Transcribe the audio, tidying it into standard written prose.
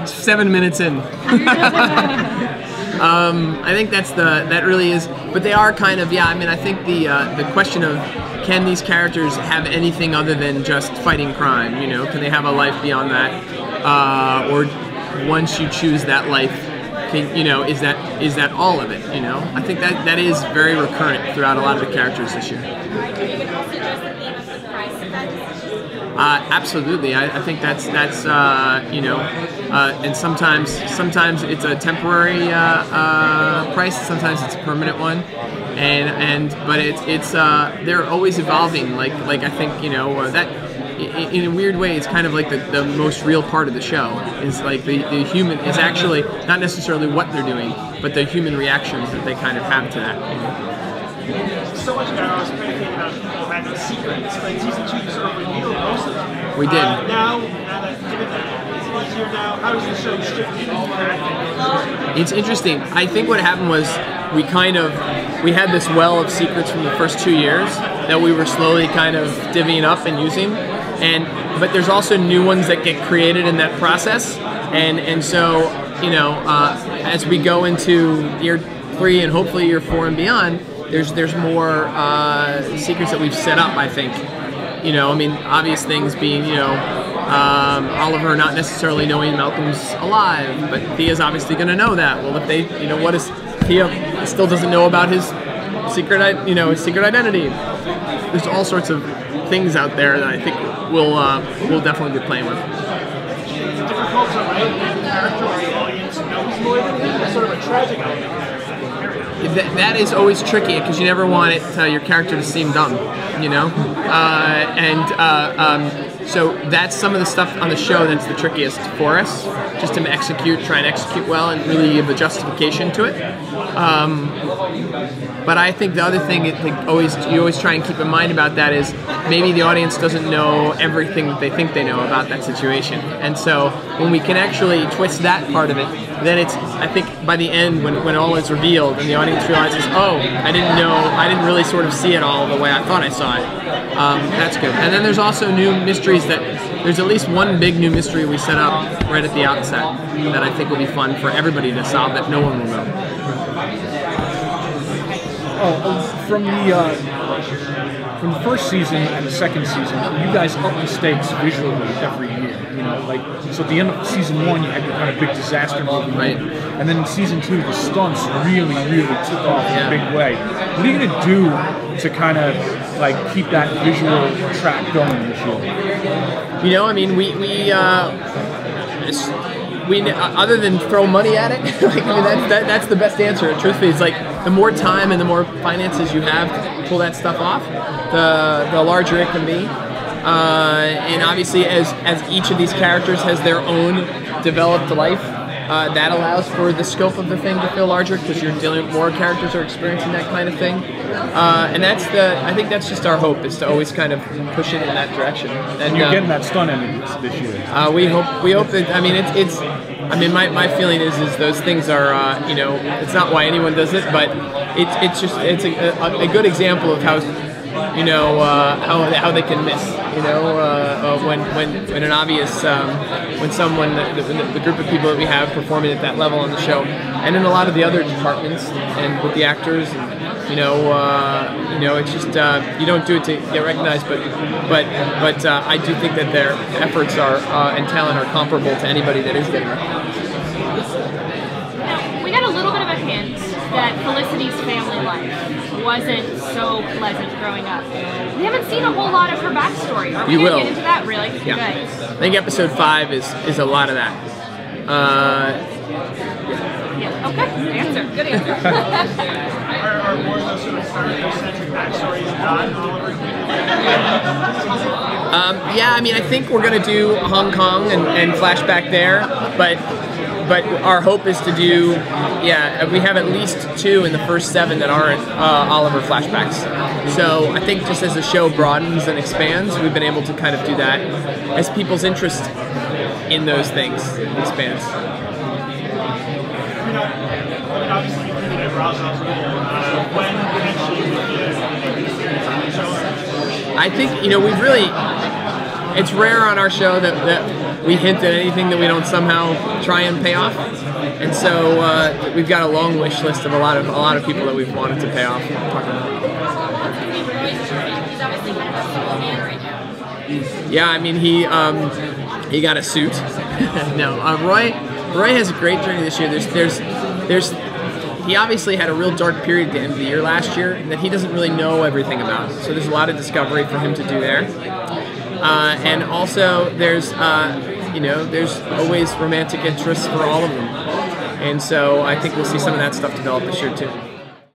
7 minutes in. I think that really is, but they are kind of, yeah, I mean, I think the question of can these characters have anything other than just fighting crime, you know, can they have a life beyond that, or once you choose that life, can, you know, is that all of it, you know? I think that is very recurrent throughout a lot of the characters this year. Absolutely, I think that's you know, and sometimes it's a temporary price, sometimes it's a permanent one, but it's they're always evolving. Like I think, you know, that in a weird way, it's kind of like the most real part of the show is like the human is actually not necessarily what they're doing, but the human reactions that they kind of have to that. You know? So much ago, I was predicating on people had no secrets, but in season 2 you sort of revealed most of them. We did. Now that it's easier now, how does the show strip you from It's interesting. I think what happened was we had this well of secrets from the first 2 years that we were slowly kind of divvying up and using, but there's also new ones that get created in that process, and so, you know, as we go into year 3 and hopefully year 4 and beyond, there's more secrets that we've set up, I think. You know, I mean, obvious things being, you know, Oliver not necessarily knowing Malcolm's alive, but Thea's obviously going to know that. Well, if they, you know, what is Thea still doesn't know about his secret identity. There's all sorts of things out there that I think we'll definitely be playing with. It's difficult to write a character or the audience knows more than him. It's sort of a tragic element. That is always tricky because you never want your character to seem dumb, you know, so that's some of the stuff on the show that's the trickiest for us, just to try and execute well and really give a justification to it. But I think the other thing you always try and keep in mind about that is maybe the audience doesn't know everything that they think they know about that situation, and so when we can actually twist that part of it, then it's, I think by the end when all is revealed and the audience realizes, oh, I didn't really sort of see it all the way I thought I saw it. That's good. And then there's also new mysteries there's at least one big new mystery we set up right at the outset that I think will be fun for everybody to solve that no one will know. From the first season and the second season, you guys up the stakes visually every year. You know, like, so at the end of season 1, you had your kind of big disaster movie, right? And then in season 2, the stunts really took off in a big way. What are you gonna do to kind of like keep that visual track going this year? You know, I mean, we other than throw money at it, like, I mean, that's the best answer. Truthfully, it's like the more time and the more finances you have to pull that stuff off, the larger it can be. And obviously, as each of these characters has their own developed life, that allows for the scope of the thing to feel larger because you're dealing with more characters are experiencing that kind of thing. And I think that's just our hope, is to always kind of push it in that direction. And you're getting that stunt ending this year. We hope that. I mean, I mean, my feeling is those things are, you know, it's not why anyone does it, but it's a good example of how, you know, how they can miss. You know, when an obvious when someone the group of people that we have performing at that level on the show, and in a lot of the other departments and with the actors. And, you know, it's just you don't do it to get recognized, but I do think that their efforts and talent are comparable to anybody that is getting recognized. We got a little bit of a hint that Felicity's family life wasn't so pleasant growing up. We haven't seen a whole lot of her backstory. Are we going to get into that, really? Yeah. Good. I think episode 5 is a lot of that. Yeah. Okay. Answer. Good answer. Are more of those sort of character-centric backstories not Oliver? Yeah, I mean, I think we're going to do Hong Kong and flashback there, but our hope is to do, we have at least 2 in the first 7 that aren't Oliver flashbacks. So I think just as the show broadens and expands, we've been able to kind of do that as people's interest in those things expands. Obviously, you can get when I think, you know, we've really, it's rare on our show that we hint at anything that we don't somehow try and pay off. And so we've got a long wish list of a lot of people that we've wanted to pay off. He's obviously kind of a solo man right now. Yeah, I mean he got a suit. No, Roy has a great journey this year. He obviously had a real dark period at the end of the year last year that he doesn't really know everything about. So there's a lot of discovery for him to do there. And also there's always romantic interests for all of them. And so I think we'll see some of that stuff develop this year too.